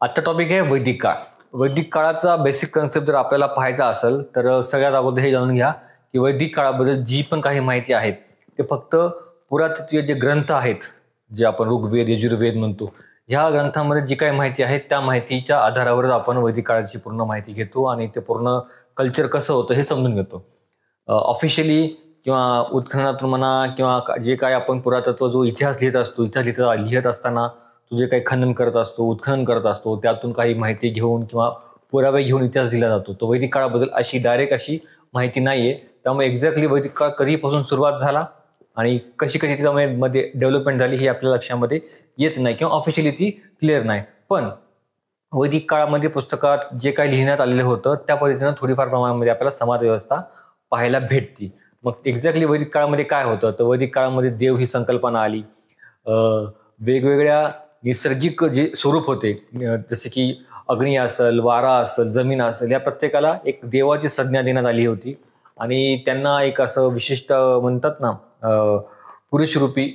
आजचा टॉपिक आहे वैदिक काळ. वैदिक काळाचा बेसिक कन्सेप्ट जर आपल्याला पाहायचा असेल तर सगळ्यात अगोदर हे जाणून घ्या की वैदिक काळाबद्दल जी पण काही माहिती आहे ते फक्त पुरातत्वीय जे ग्रंथ आहेत, जे आपण ऋग्वेद यजुर्वेद म्हणतो, ह्या ग्रंथामध्ये जी काही माहिती आहे त्या माहितीच्या आधारावर आपण वैदिक काळाची पूर्ण माहिती घेतो आणि ते पूर्ण कल्चर कसं होतं हे समजून घेतो. ऑफिशियली किंवा उत्खननातून म्हणा किंवा जे काय आपण पुरातत्व जो इतिहास लिहित असतो, इतिहास लिहित असताना तो जे काही खनन करत असतो, उत्खनन करत असतो, त्यातून काही माहिती घेऊन किंवा पुरावे घेऊन इतिहास लिहिला जातो. तो वैदिक काळाबद्दल अशी डायरेक्ट अशी माहिती नाहीये. त्यामुळे एक्झॅक्टली वैदिक काळ कधीपासून सुरुवात झाला आणि कशी कशी त्यामध्ये डेव्हलपमेंट झाली हे आपल्या लक्षामध्ये येत नाही किंवा ऑफिशियली ती क्लिअर नाही. पण वैदिक काळामध्ये पुस्तकात जे काही लिहिण्यात आलेलं होतं त्या पद्धतीनं थोडीफार प्रमाणामध्ये आपल्याला समाज व्यवस्था पाहायला भेटती. मग एक्झॅक्टली वैदिक काळामध्ये काय होतं, तर वैदिक काळामध्ये देव ही संकल्पना आली. वेगवेगळ्या नैसर्गिक जे स्वरूप होते, जसे की अग्नी असेल, वारा असेल, जमीन असेल, या प्रत्येकाला एक देवाची संज्ञा देण्यात आली होती आणि त्यांना एक असं विशिष्ट म्हणतात ना पुरुषरूपी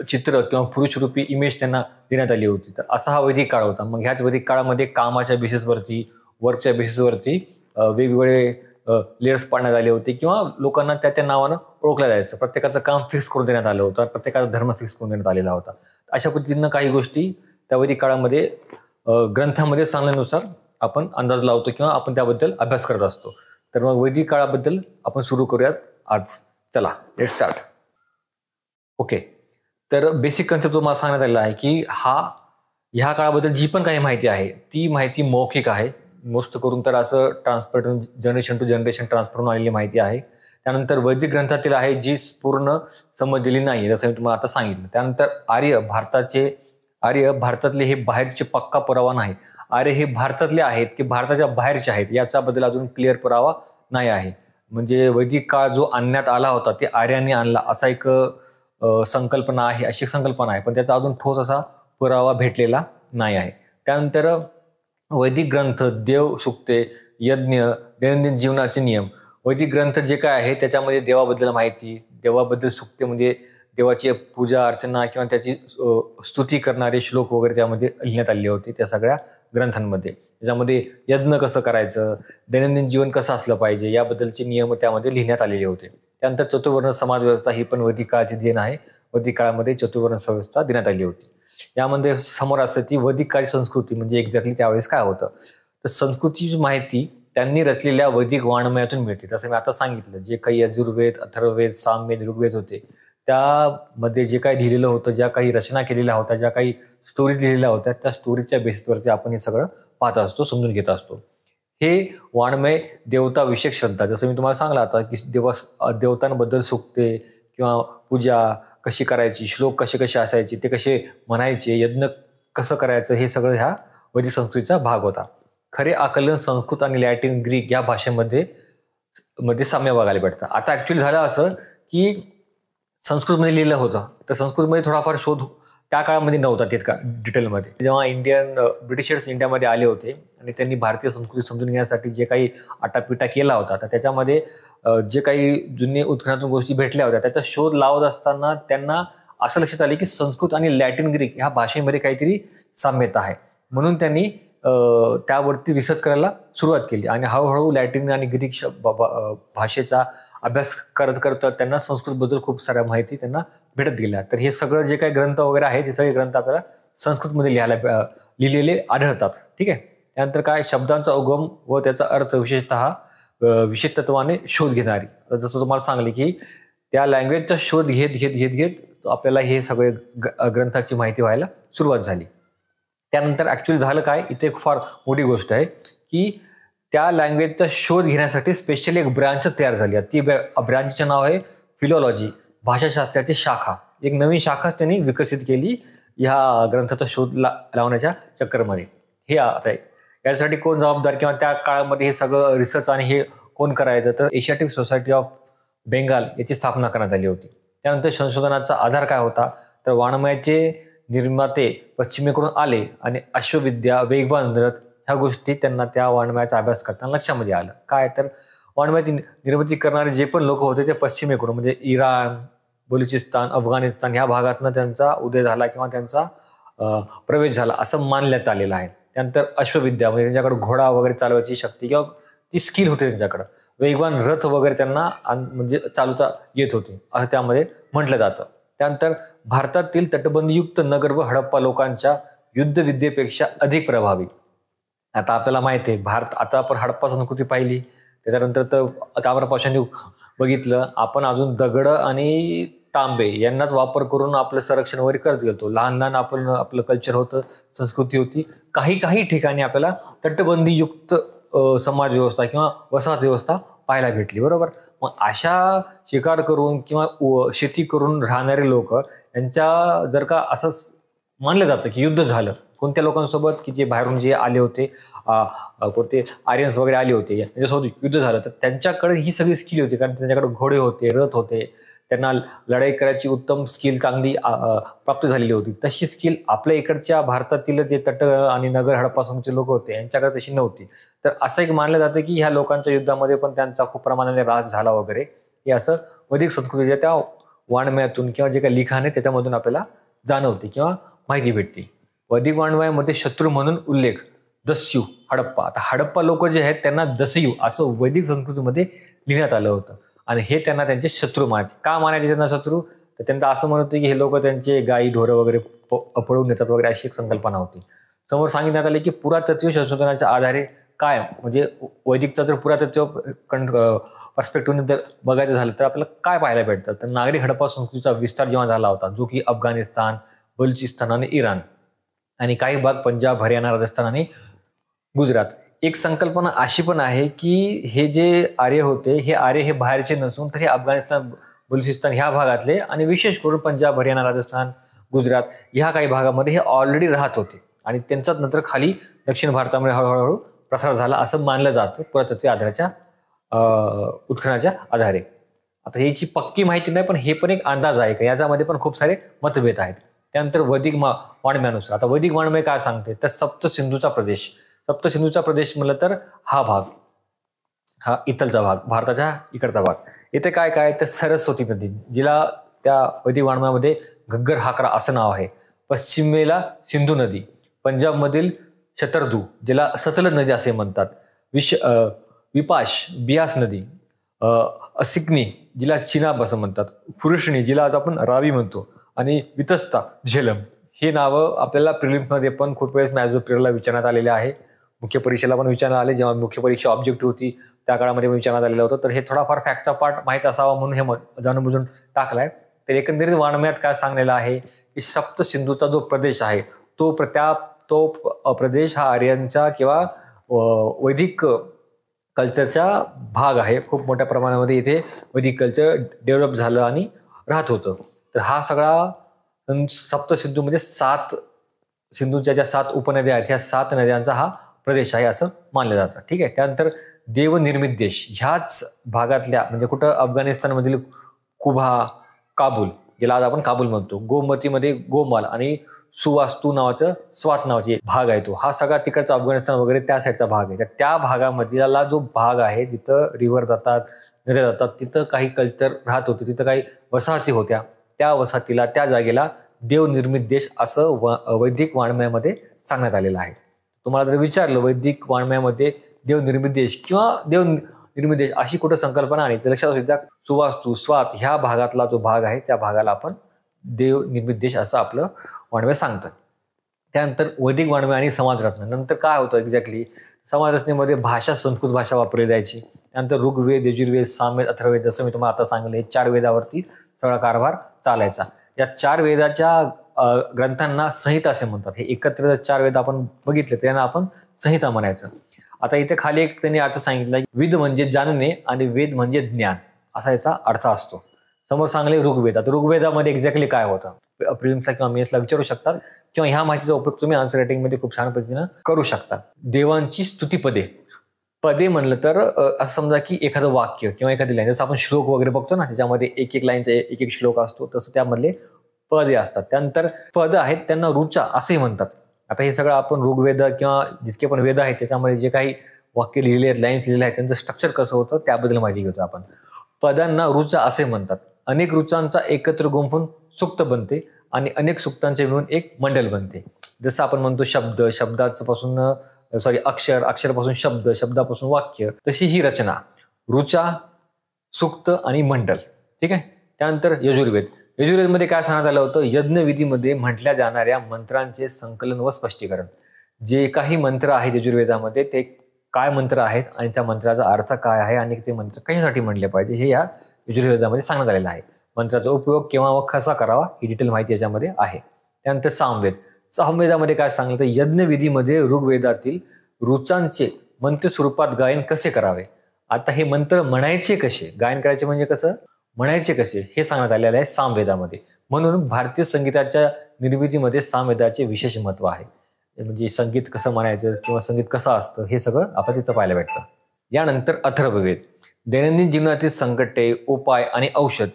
चित्र किंवा पुरुषरूपी इमेज त्यांना देण्यात आली होती. तर असा हा वैदिक काळ होता. मग ह्याच वैदिक काळामध्ये कामाच्या बेसिसवरती, वर्कच्या बेसिसवरती वेगवेगळे लेयर्स पाडण्यात आले होते किंवा लोकांना त्या त्या नावानं ओळखलं जायचं. प्रत्येकाचं काम फिक्स करून देण्यात आलं होतं, प्रत्येकाचा धर्म फिक्स करून देण्यात आलेला होता. अशा पद्धतीनं काही गोष्टी त्या वैदिक काळामध्ये ग्रंथामध्ये सांगण्यानुसार आपण अंदाज लावतो किंवा आपण त्याबद्दल अभ्यास करत असतो. तर मग वैदिक काळाबद्दल आपण सुरू करूयात आज. चला लेट स्टार्ट. ओके, तर बेसिक कन्सेप्ट जो मला सांगण्यात आलेला आहे की ह्या काळाबद्दल जी पण काही माहिती आहे ती माहिती मौखिक आहे. मोस्ट करून तर असं transfer generation to generation transfer होऊन आलेली माहिती आहे. त्यानंतर वैदिक ग्रंथातील आहे जी पूर्ण समजलेली नाही, जसं मी तुम्हाला आता सांगितलं. त्यानंतर आर्य भारतातले हे बाहेरचे पक्का पुरावा नाही. आर्य हे भारतातले आहेत की भारताच्या बाहेरचे आहेत याच्याबद्दल अजून क्लिअर पुरावा नाही आहे. म्हणजे वैदिक काळ जो आणण्यात आला होता ते आर्यांनी आणला असा एक संकल्पना आहे, अशी संकल्पना आहे, पण त्याचा अजून ठोस असा पुरावा भेटलेला नाही आहे. त्यानंतर वैदिक ग्रंथ, देवसूक्ते, यज्ञ, दैनंदिन जीवनाचे नियम. वैदिक ग्रंथ जे काय आहे त्याच्यामध्ये देवाबद्दल माहिती, देवाबद्दल सुक्ते म्हणजे देवाची पूजा अर्चना किंवा त्याची स्तुती करणारे श्लोक वगैरे त्यामध्ये लिहिण्यात आले होते त्या सगळ्या ग्रंथांमध्ये. त्याच्यामध्ये यज्ञ कसं करायचं, दैनंदिन जीवन कसं असलं पाहिजे याबद्दलचे नियम त्यामध्ये लिहिण्यात आलेले होते. त्यानंतर चतुर्वर्ण समाज व्यवस्था ही पण वैदिक काळाची देण आहे. वैदिक काळामध्ये चतुर्वर्ण व्यवस्था देण्यात आली होती. यामध्ये समोर असं ती वैदिक काळी संस्कृती म्हणजे एक्झॅक्टली त्यावेळेस काय होतं, तर संस्कृतीची माहिती त्यांनी रचलेल्या वैदिक वाङ्मयातून मिळते. तसं मी आता सांगितलं, जे काही यजुर्वेद, अथर्ववेद, सामवेद, ऋग्वेद होते त्यामध्ये जे काही लिहिलेलं होतं, ज्या काही रचना केलेल्या होत्या, ज्या काही स्टोरीज लिहिलेल्या होत्या, त्या स्टोरीजच्या बेसिसवरती आपण हे सगळं पाहत असतो, समजून घेत असतो. हे वाङ्मय देवता विषयक श्रद्धा, जसं मी तुम्हाला सांगला आता की देवतांबद्दल सुक्ते किंवा पूजा कशी करायची, श्लोक कसे कसे असायचे, ते कसे म्हणायचे, यज्ञ कसं करायचं, हे सगळं ह्या वैदिक संस्कृतीचा भाग होता. खरे आकलन संस्कृत आणि लॅटिन, ग्रीक या भाषेमध्ये साम्य बघायला भेटतं. आता ऍक्च्युअली झालं असं की संस्कृतमध्ये लिहिलं होतं, तर संस्कृतमध्ये थोडाफार शोध त्या काळामध्ये नव्हता तितका डिटेलमध्ये. जेव्हा ब्रिटिशर्स इंडियामध्ये आले होते आणि त्यांनी भारतीय संस्कृती समजून घेण्यासाठी जे काही आटापिटा केला होता, तर त्याच्यामध्ये जे काही जुने उत्खननातून गोष्टी भेटल्या होत्या त्याचा शोध लावत असताना त्यांना असं लक्षात आले की संस्कृत आणि लॅटिन ग्रीक ह्या भाषेमध्ये काहीतरी साम्यता आहे. म्हणून त्यांनी त्यावरती रिसर्च करायला सुरुवात केली आणि हळूहळू लॅटिन आणि ग्रीक भाषेचा अभ्यास करत करत त्यांना संस्कृतबद्दल खूप साऱ्या माहिती त्यांना भेटत गेल्या. तर हे सगळं जे काही ग्रंथ वगैरे आहेत हे सगळे ग्रंथ आपल्याला संस्कृतमध्ये लिहिलेले आढळतात. ठीक आहे. त्यानंतर काय, शब्दांचा उगम व त्याचा अर्थ विशेष तत्वाने शोध घेणारी. जसं तुम्हाला सांगले की त्या लँग्वेजचा शोध घेत आपल्याला हे सगळे ग्रंथाची माहिती व्हायला सुरुवात झाली. त्यानंतर ऍक्च्युअली झालं काय, इथे फार मोठी गोष्ट आहे की त्या लँग्वेजचा शोध घेण्यासाठी स्पेशली एक ब्रांच तयार झाली. ती ब्रांचचं नाव आहे फिलॉलॉजी, भाषाशास्त्राची शाखा. एक नवीन शाखाच त्यांनी विकसित केली ह्या ग्रंथाचा शोध लावण्याच्या चक्करमध्ये. हे आता यासाठी कोण जबाबदार किंवा त्या काळामध्ये हे सगळं रिसर्च आणि हे कोण करायचं, तर एशियाटिक सोसायटी ऑफ बेंगाल याची स्थापना करण्यात आली होती. त्यानंतर संशोधनाचा आधार काय होता, तर वाङ्मयाचे निर्माते पश्चिमेकडून आले आणि अश्वविद्या, वेगवान रथ ह्या गोष्टी त्यांना त्या वाङ्मयाचा अभ्यास करताना लक्षामध्ये आलं. काय, तर वाङ्मयाची निर्मिती करणारे जे पण लोक होते ते पश्चिमेकडून म्हणजे इराण, बलुचिस्तान, अफगाणिस्तान ह्या भागातनं त्यांचा उदय झाला किंवा त्यांचा प्रवेश झाला असं मानण्यात आलेलं आहे. त्यानंतर अश्वविद्या म्हणजे त्यांच्याकडे घोडा वगैरे चालवायची शक्ती किंवा ती स्किल होती त्यांच्याकडं. वेगवान रथ वगैरे त्यांना म्हणजे चालवता येत होते असं त्यामध्ये म्हटलं जातं. त्यानंतर भारतातील तटबंदीयुक्त नगर व हडप्पा लोकांच्या युद्धविद्येपेक्षा अधिक प्रभावी. आता आपल्याला माहिती आहे आता आपण हडप्पा संस्कृती पाहिली, त्याच्यानंतर तर ताम्रपाषाण बघितलं, आपण अजून दगड आणि तांबे यांनाच वापर करून आपलं संरक्षण वगैरे करत गेलतो. लहान लहान आपण आपलं कल्चर होतं, संस्कृती होती. काही ठिकाणी आपल्याला तटबंदीयुक्त समाज व्यवस्था किंवा वसाहत व्यवस्था पाहायला भेटली, बरोबर. मग अशा शिकार करून किंवा शेती करून राहणारे लोक यांच्या जर का असं मानलं जातं की युद्ध झालं कोणत्या लोकांसोबत की जे बाहेरून जे आले होते, कोणते आर्यन्स वगैरे आले होते, त्यांच्यासोबत युद्ध झालं, तर त्यांच्याकडे ही सगळी स्किल होती. कारण त्यांच्याकडे घोडे होते, रथ होते, त्यांना लढाई करायची उत्तम स्किल चांगली प्राप्त झालेली होती. तशी स्किल आपल्या इकडच्या भारतातील जे तट आणि नगर हडप्पासूनचे लोक होते यांच्याकडे तशी नव्हती. तर असं एक मानलं जातं की ह्या लोकांच्या युद्धामध्ये पण त्यांचा खूप प्रमाणाने ऱ्हास झाला वगैरे, हे असं वैदिक संस्कृतीच्या त्या वाङ्मयातून किंवा जे काही लिखाण आहे त्याच्यामधून आपल्याला जाणवते किंवा माहिती भेटते. वैदिक वाङ्मयामध्ये शत्रू म्हणून उल्लेख दस्यू हडप्पा. आता हडप्पा लोक जे आहेत त्यांना दस्यू असं वैदिक संस्कृतीमध्ये लिहिण्यात आलं होतं आणि हे त्यांना त्यांचे शत्रू मानायचे. का मानायचे त्यांना शत्रू? तर त्यांना असं म्हणत होते की हे लोक त्यांचे गायी ढोरं वगैरे पळवून नेतात वगैरे, अशी एक संकल्पना होती. समोर सांगितण्यात आले की पुरातत्वीय संशोधनाच्या आधारे काय म्हणजे वैदिकचा जर पुरातत्व पर्स्पेक्टिव्हने जर बघायचं झालं तर आपल्याला काय पाहायला भेटतं. तर नागरी हडप्पा संस्कृतीचा विस्तार जेव्हा झाला होता, जो की अफगाणिस्तान, बलुचिस्तान आणि इराण आणि काही भाग पंजाब, हरियाणा, राजस्थान आणि गुजरात. एक संकल्पना अशी पण आहे की हे जे आर्य होते, हे आर्य हे बाहेरचे नसून तर हे अफगाणिस्तान, बलुचिस्तान ह्या भागातले आणि विशेष करून पंजाब, हरियाणा, राजस्थान, गुजरात ह्या काही भागामध्ये हे ऑलरेडी राहत होते आणि त्यांचाच नंतर खाली दक्षिण भारतामध्ये हळूहळू प्रसार झाला असं मानलं जातं पुरातत्वीय आधाराच्या उत्खनाच्या आधारे. आता याची पक्की माहिती नाही, पण हे पण एक अंदाज आहे का याच्यामध्ये पण खूप सारे मतभेद आहेत. त्यानंतर वैदिक वाङ्मयानुसार, आता वैदिक वाङ्मय काय सांगते तर सप्तसिंधूचा प्रदेश म्हणलं तर हा भाग, हा इथलचा भाग, भारताच्या इकडचा भाग. इथे काय काय तर सरस्वती नदी, जिला त्या वैदिक वाङ्मयामध्ये घग्गर हाकरा असं नाव आहे. पश्चिमेला सिंधू नदी, पंजाबमधील शतरदू जिला सतलज नदी असे म्हणतात, विपाश बियास नदी, असिकनी जिला चिनाब असं म्हणतात, पुरुषणी जिला आज आपण रावी म्हणतो आणि वितस्ता झेलम. हे नावं आपल्याला प्रिलिम्समध्ये पण खूप वेळेस मॅज प्रियरला विचारण्यात आलेले आहे. मुख्य परीक्षेला पण विचारण्यात आले, जेव्हा मुख्य परीक्षा ऑब्जेक्टिव्ह होती त्या काळामध्ये विचारण्यात आलेलं होतं. तर हे थोडाफार फॅक्टचा पार्ट माहीत असावा म्हणून हे जाणून बुजून टाकलाय. तर एकंदरीत वाङ्मयात काय सांगलेलं आहे की सप्तसिंधूचा जो प्रदेश आहे तो प्रदेश हा आर्यांचा किंवा वैदिक कल्चरचा भाग आहे. खूप मोठ्या प्रमाणामध्ये इथे वैदिक कल्चर डेव्हलप झालं आणि राहत होतं. तर हा सगळा सप्तसिंधू म्हणजे 7 सिंधूच्या ज्या 7 उपनद्या आहेत ह्या 7 नद्यांचा हा प्रदेश आहे असं मानलं जातं. ठीक आहे. त्यानंतर देवनिर्मित देश ह्याच भागातल्या म्हणजे कुठं अफगाणिस्तानमधील कुभा, काबूल ज्याला आज आपण काबूल म्हणतो, गोमतीमध्ये गोमाल आणि सुवास्तू नावाचं स्वात नावाची भाग आहे तो, हा सगळा तिकडचा अफगाणिस्तान वगैरे त्या साईडचा भाग आहे. तर त्या भागामधला जो भाग आहे जिथं रिव्हर जातात, नद्या जातात, तिथं काही कल्चर राहत होते, तिथं काही वसाहती होत्या. त्या वसाहतीला त्या जागेला देवनिर्मित देश असं वैदिक वाङ्मयामध्ये सांगण्यात आलेलं आहे. तुम्हाला जर विचारलं वैदिक वाङ्मयामध्ये देवनिर्मित देश किंवा देवनिर्मित देश अशी कुठं संकल्पना आली तर लक्षात असू द्या सुवास्तू स्वात ह्या भागातला जो भाग आहे त्या भागाला आपण देवनिर्मित देश असं आपलं वाङ्मय सांगतं. त्यानंतर वैदिक वाङ्मय आणि समाजरचना. नंतर काय होतं एक्झॅक्टली समाजरचनेमध्ये भाषा संस्कृत भाषा वापरली जायची. त्यानंतर ऋग्वेद, यजुर्वेद, सामवेद, अथर्ववेद जसं मी तुम्हाला आता सांगितलं हे 4 वेदावरती सगळा कारभार चालायचा. या 4 वेदाच्या ग्रंथांना संहिता असे म्हणतात. हे एकत्र 4 वेद आपण बघितले त्यांना आपण संहिता म्हणायचं. आता इथे खाली एक त्यांनी अर्थ सांगितला विद म्हणजे जाणणे आणि वेद म्हणजे ज्ञान असा याचा अर्थ असतो. समोर सांगले ऋग्वेद. आता ऋग्वेदामध्ये एक्झॅक्टली काय होतं प्रिलिम्सला किंवा मेन्सला विचारू शकतात किंवा ह्या माहितीचा उपयोग तुम्ही आन्सर रायटिंगमध्ये खूप छान पद्धतीनं करू शकता. देवांची स्तुतीपदे. पदे म्हणलं तर असं समजा की एखादं वाक्य किंवा एखादी लाईन, जसं आपण श्लोक वगैरे बघतो ना त्याच्यामध्ये एक लाईनचा एक श्लोक असतो, तसं त्यामधले पदे असतात. त्यानंतर पद आहेत त्यांना ऋचा असेही म्हणतात. आता हे सगळं आपण ऋग्वेद किंवा जितके पण वेद आहेत त्याच्यामध्ये जे काही वाक्य लिहिले आहेत, लाईन्स लिहिले आहेत, त्यांचं स्ट्रक्चर कसं होतं त्याबद्दल माहिती घेतो आपण. पदांना ऋचा असे म्हणतात. अनेक ऋचांचा एकत्र गुंफून सुक्त बनते आणि अनेक सुक्तांचे मिळून एक मंडल बनते. जसं आपण म्हणतो शब्द, शब्दाचं पासून अक्षर, अक्षरापासून शब्द, शब्दापासून वाक्य, तशी ही रचना ऋचा, सूक्त आणि मंडल. ठीक आहे. त्यानंतर यजुर्वेद. यजुर्वेदमध्ये काय सांगण्यात आलं होतं? यज्ञविधीमध्ये म्हटल्या जाणाऱ्या मंत्रांचे संकलन व स्पष्टीकरण. जे काही मंत्र आहेत यजुर्वेदामध्ये ते काय मंत्र आहेत आणि त्या मंत्राचा अर्थ काय आहे आणि ते मंत्र कशासाठी म्हणले पाहिजे हे या यजुर्वेदामध्ये सांगण्यात आलेलं आहे. मंत्राचा उपयोग केव्हा व कसा करावा ही डिटेल माहिती याच्यामध्ये आहे. त्यानंतर सामवेद. सामवेदामध्ये काय सांगलं तर यज्ञविधीमध्ये ऋग्वेदातील ऋचांचे मंत्र स्वरूपात गायन कसे करावे. आता हे मंत्र म्हणायचे कसे, गायन करायचे म्हणजे कसं, म्हणायचे कसे हे सांगण्यात आलेलं आहे सामवेदामध्ये. म्हणून भारतीय संगीताच्या निर्मितीमध्ये सामवेदाचे विशेष महत्व आहे. म्हणजे संगीत कसं म्हणायचं किंवा संगीत कसं असतं हे सगळं आपण तिथं पाहायला भेटतं. यानंतर अथर्ववेद. दैनंदिन जीवनातील संकटे, उपाय आणि औषध.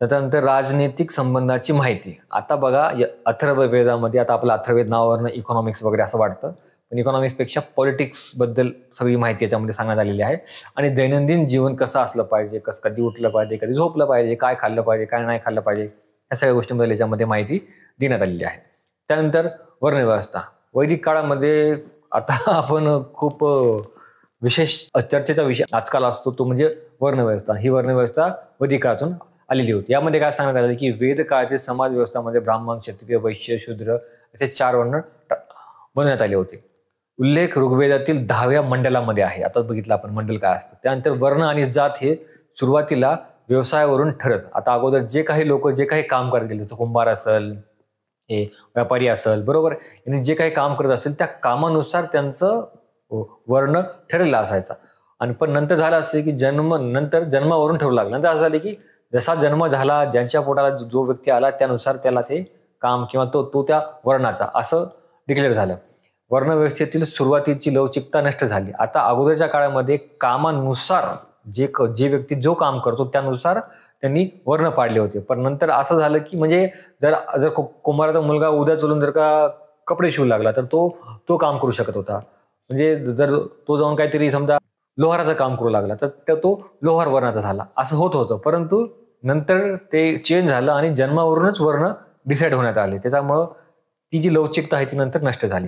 त्यानंतर राजनैतिक संबंधाची माहिती. आता बघा अथर्ववेदामध्ये, आता आपलं अथर्ववेद नावावरनं इकॉनॉमिक्स वगैरे असं वाटतं, पण इकॉनॉमिक्सपेक्षा पॉलिटिक्स बद्दल सगळी माहिती याच्यामध्ये सांगण्यात आलेली आहे. आणि दैनंदिन जीवन कसं असलं पाहिजे, कधी उठलं पाहिजे, कधी झोपलं पाहिजे, काय खाल्लं पाहिजे, काय नाही खाल्लं पाहिजे, या सगळ्या गोष्टींबद्दल याच्यामध्ये माहिती देण्यात आलेली आहे. त्यानंतर वर्णव्यवस्था. वैदिक काळामध्ये आता आपण खूप विशेष चर्चेचा विषय आजकाल असतो तो म्हणजे वर्णव्यवस्था. ही वर्णव्यवस्था वैदिक काळातून आलेली होती. यामध्ये काय सांगण्यात आलं की वेद काळातील समाज व्यवस्थामध्ये ब्राह्मण, क्षत्रिय, वैश्य, शूद्र असे 4 वर्ण बनवण्यात आले होते. उल्लेख ऋग्वेदातील 10व्या मंडलामध्ये आहे. आता बघितलं आपण मंडल काय असतं. त्यानंतर वर्ण आणि जात हे सुरुवातीला व्यवसायावरून ठरत. आता अगोदर जे काही लोक जे काही काम करत गेले, जसं कुंभार असेल, हे व्यापारी असेल, बरोबर, आणि जे काही काम करत असेल त्या कामानुसार त्यांचं वर्ण ठरलेला असायचा. आणि पण नंतर झालं असं की नंतर जन्मावरून ठरवू लागलं. नंतर असं झालं की जसा जन्म झाला, ज्यांच्या पोटाला जो व्यक्ती आला त्यानुसार त्याला ते काम किंवा तो त्या वर्णाचा असं डिक्लेअर झालं. वर्णव्यवस्थेतील सुरुवातीची लवचिकता नष्ट झाली. आता अगोदरच्या काळामध्ये कामानुसार जे व्यक्ती जो काम करतो त्यानुसार त्यांनी वर्ण पाडले होते. पण नंतर असं झालं की म्हणजे जर कुंभाराचा मुलगा उद्या चलून जर का कपडे शिवू लागला तर तो काम करू शकत होता. म्हणजे जर तो जाऊन काहीतरी समजा लोहाराचं काम करू लागला तर तो लोहार वर्णाचा झाला, असं होत होतं. परंतु नंतर ते चेंज झालं आणि जन्मावरूनच वर्ण डिसाईड होण्यात आले. त्याच्यामुळं ती जी लवचिकता आहे ती नंतर नष्ट झाली.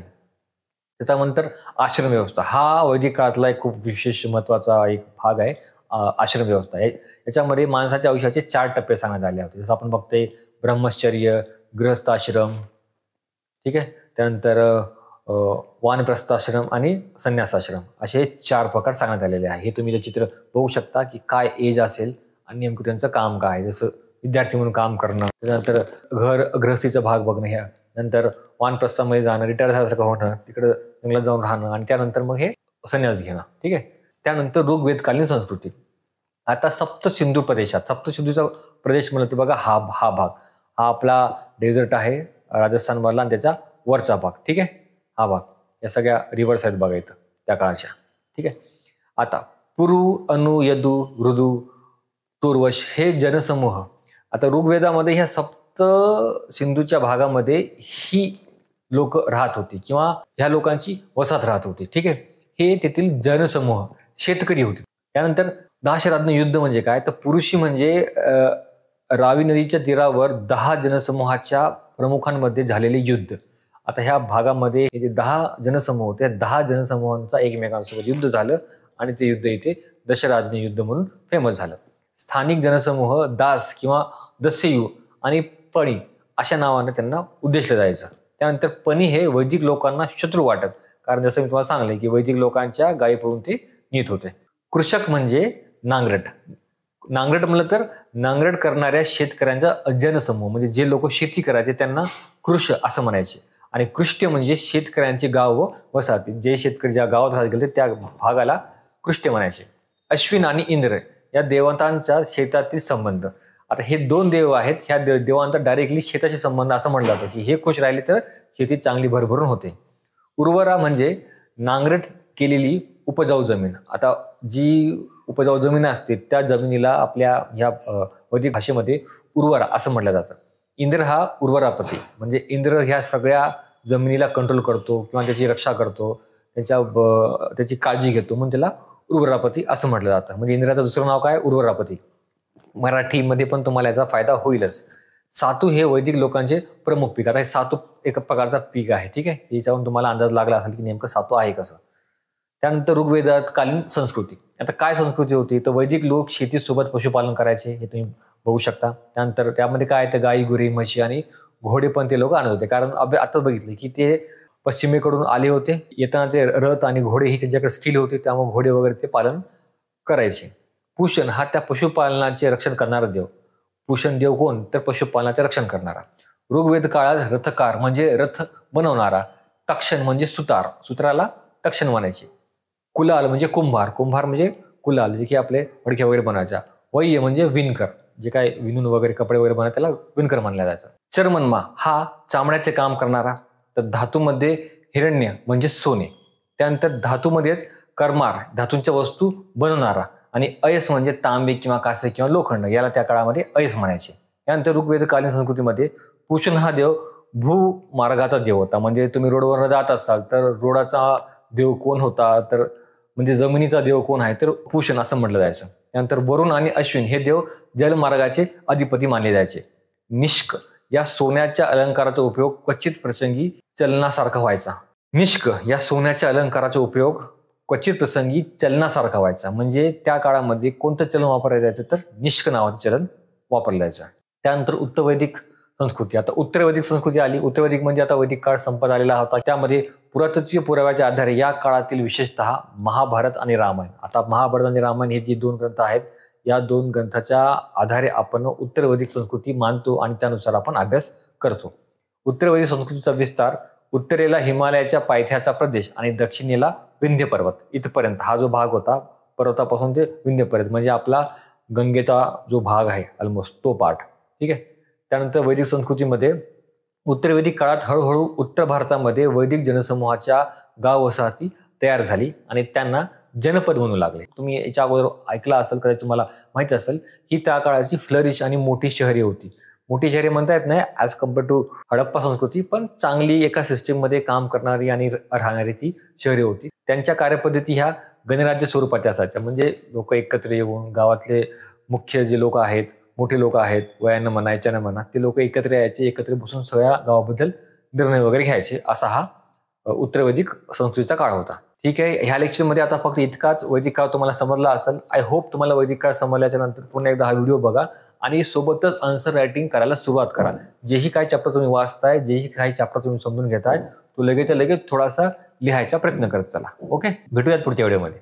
त्याच्यानंतर आश्रम व्यवस्था. हा वैदिक काळातला एक खूप विशेष महत्वाचा एक भाग आहे. आश्रम व्यवस्था याच्यामध्ये माणसाच्या आयुष्याचे 4 टप्पे सांगण्यात आले होते. जसं आपण बघतोय ब्रह्मचर्य, गृहस्थाश्रम, ठीक आहे, त्यानंतर वानप्रस्थाश्रम आणि संन्यासाश्रम असे 4 प्रकार सांगण्यात आलेले आहे. हे तुम्ही चित्र बघू शकता की काय एज असेल आणि नेमकं त्यांचं काम काय आहे. जसं विद्यार्थी म्हणून काम करणं, त्यानंतर गृहस्थीचा भाग बघणं, ह्या नंतर वानप्रस्थामध्ये जाणं, रिटायर झाल्यासारखं होणं, तिकडं जंगलात जाऊन राहणं, आणि त्यानंतर मग हे संन्यास घेणं. ठीक आहे. त्यानंतर ऋग्वेदकालीन संस्कृती. आता सप्तसिंधू प्रदेशात, सप्तसिंधूचा प्रदेश म्हणलं तर बघा हा भाग हा आपला डेझर्ट आहे राजस्थान मधला आणि त्याचा वरचा भाग. ठीक आहे. हा भाग या सगळ्या रिव्हर्स आहेत बघा इथं त्या काळाच्या. ठीक आहे. आता पुरु, अनु, यदु, ऋदू, तुर्वश हे जनसमूह. आता ऋग्वेदामध्ये ह्या सप्त सिंधूच्या भागामध्ये ही लोक राहत होती किंवा ह्या लोकांची वसाहत राहत होती. ठीक आहे. हे तेथील जनसमूह शेतकरी होते. त्यानंतर दाशराज्ञ युद्ध म्हणजे काय तर पुरुषी म्हणजे रावी नदीच्या तीरावर 10 जनसमूहाच्या प्रमुखांमध्ये झालेले युद्ध. आता ह्या भागामध्ये जे 10 जनसमूह होते, 10 जनसमूहांचा एकमेकांसोबत युद्ध झालं आणि ते युद्ध इथे दशराज्ञ युद्ध म्हणून फेमस झालं. स्थानिक जनसमूह दास किंवा दस्यू आणि पणी अशा नावाने त्यांना उद्देशलं जायचं. त्यानंतर पणी हे वैदिक लोकांना शत्रू वाटत, कारण जसं मी तुम्हाला सांगले की वैदिक लोकांच्या गायी पळून ते नेत होते. कृषक म्हणजे नांगरट. नांगरट म्हणलं तर नांगरट करणाऱ्या शेतकऱ्यांचा जनसमूह, म्हणजे जे लोक शेती करायचे त्यांना कृष असं म्हणायचे. आणि कृष्ट्य म्हणजे शेतकऱ्यांचे गाव व वसाहती, जे शेतकरी ज्या गावात राहत गेले त्या भागाला कृष्ट्य म्हणायचे. अश्विन आणि इंद्र या देवतांचा शेतातील संबंध. आता हे 2 देव आहेत, ह्या देवांचा डायरेक्टली शेताशी संबंध असं म्हणलं जातं की हे खुश राहिले तर शेती चांगली भरभरून होते. उर्वरा म्हणजे नांगरट केलेली उपजाऊ जमीन. आता जी उपजाऊ जमीन असते त्या जमिनीला आपल्या ह्या वैदिक भाषेमध्ये उर्वरा असं म्हटलं जातं. इंद्र हा उर्वरापती, म्हणजे इंद्र ह्या सगळ्या जमिनीला कंट्रोल करतो किंवा त्याची रक्षा करतो, त्याची काळजी घेतो, म्हणून त्याला उर्वरापती असं म्हटलं जातं. म्हणजे इंद्राचं दुसरं नाव काय, उर्वरापती. मराठीमध्ये पण तुम्हाला याचा फायदा होईलच. सातू हे वैदिक लोकांचे प्रमुख पीक. आता हे सातू एक प्रकारचा पीक आहे. ठीक आहे, याच्यावरून तुम्हाला अंदाज लागला असेल की नेमकं सातवा आहे कसं. त्यानंतर ऋग्वेदात कालीन संस्कृती. आता काय संस्कृती होती, तर वैदिक लोक शेतीसोबत पशुपालन करायचे, हे तुम्ही बघू शकता. त्यानंतर त्यामध्ये काय, तर गाई गुरी म्हशी आणि घोडे पण ते लोक आणत होते. कारण आताच बघितले की ते पश्चिमेकडून आले होते, येताना ते रथ आणि घोडे ही त्यांच्याकडे स्किल होते, त्यामुळे घोडे वगैरे ते पालन करायचे. पुषण हा त्या पशुपालनाचे रक्षण करणारा देव. पुषण देव कोण, तर पशुपालनाचे रक्षण करणारा. ऋग्वेद काळात रथकार म्हणजे रथ बनवणारा. तक्षण म्हणजे सुतार, सुताराला तक्षण म्हणायचे. कुलाल म्हणजे कुंभार, कुंभार म्हणजे कुलाल, जे की आपले मडके वगैरे बनवायचा. वय्य म्हणजे विणकर, जे काय विणून वगैरे कपडे वगैरे बनवायचे त्याला विणकर मानला जायचं. चर्मन्मा हा चामड्याचे काम करणारा. तर धातूमध्ये हिरण्य म्हणजे सोने. त्यानंतर धातूमध्येच कर्मार धातूंच्या वस्तू बनवणारा. आणि अयस म्हणजे तांबे किंवा कासे किंवा लोखंड, याला त्या काळामध्ये अयस म्हणायचे. त्यानंतर ऋग्वेदकालीन संस्कृतीमध्ये पुषण हा देव भूमार्गाचा देव होता. म्हणजे तुम्ही रोडवर जात असाल तर रोडाचा देव कोण होता, तर म्हणजे जमिनीचा देव कोण आहे, तर पुषण असं म्हटलं जायचं. त्यानंतर वरुण आणि अश्विन हे देव जलमार्गाचे अधिपती मानले जायचे. निष्क या सोन्याच्या अलंकाराचा उपयोग क्वचित प्रसंगी चलनासारखा व्हायचा. निष्क या सोन्याच्या अलंकाराचा उपयोग क्वचित प्रसंगी चलनासारखा व्हायचा. म्हणजे त्या काळामध्ये कोणतं चलन वापरलं जायचं, तर निष्क नावाचं चलन वापरलं जायचं. त्यानंतर उत्तरवैदिक संस्कृती. आता उत्तरवैदिक संस्कृती आली. उत्तरवैदिक म्हणजे आता वैदिक काळ संपत आलेला होता. त्यामध्ये पुरातत्वीय पुराव्याच्या आधारे या काळातील विशेषतः महाभारत आणि रामायण. आता महाभारत आणि रामायण हे जे दोन ग्रंथ आहेत, या दोन ग्रंथाच्या आधारे आपण उत्तरवैदिक संस्कृती मानतो आणि त्यानुसार आपण अभ्यास करतो. उत्तरवैदिक संस्कृतीचा विस्तार उत्तरेला हिमालयाच्या पायथ्याचा प्रदेश आणि दक्षिणेला विंध्य पर्वत इथपर्यंत हा जो भाग होता, पर्वतापासून ते विंध्यपर्यंत, म्हणजे आपला गंगेचा जो भाग आहे ऑलमोस्ट तो पार्ट. ठीक आहे. त्यानंतर वैदिक संस्कृतीमध्ये उत्तरवैदिक काळात हळूहळू उत्तर भारतामध्ये वैदिक जनसमूहाच्या गाव वसाहती तयार झाली आणि त्यांना जनपद म्हणू लागले. तुम्ही याच्या अगोदर ऐकलं असेल, कदाचित तुम्हाला माहिती असेल, ही त्या काळाची फ्लरिश आणि मोठी शहरे होती. मोठी शहरे म्हणता येत नाही ॲज कम्पेअर टू हडप्पा संस्कृती, पण चांगली एका सिस्टीममध्ये काम करणारी आणि राहणारी ती शहरे होती. त्यांच्या कार्यपद्धती ह्या गणराज्य स्वरूपाच्या असायच्या. म्हणजे लोक एकत्र येऊन, गावातले मुख्य जे लोक आहेत, मोठे लोक आहेत, वयानं म्हणा याच्यानं म्हणा, ते लोक एकत्र यायचे, एकत्र बसून सगळ्या गावाबद्दल निर्णय वगैरे घ्यायचे. असा हा उत्तरवैदिक संस्कृतीचा काळ होता. ठीक आहे. ह्या लेक्चरमध्ये आता फक्त इतकाच. वैदिक काळ तुम्हाला समजला असेल. आय होप तुम्हाला वैदिक काळ समजल्याच्या नंतर पुन्हा एकदा हा व्हिडिओ बघा आणि सोबतच आन्सर रायटिंग करायला सुरुवात करा. जेही काही चॅप्टर तुम्ही वाचताय, जेही काही चॅप्टर तुम्ही समजून घेताय, तो लगेच थोडासा लिहायचा प्रयत्न करत चला. ओके, भेटूयात पुढच्या व्हिडिओमध्ये.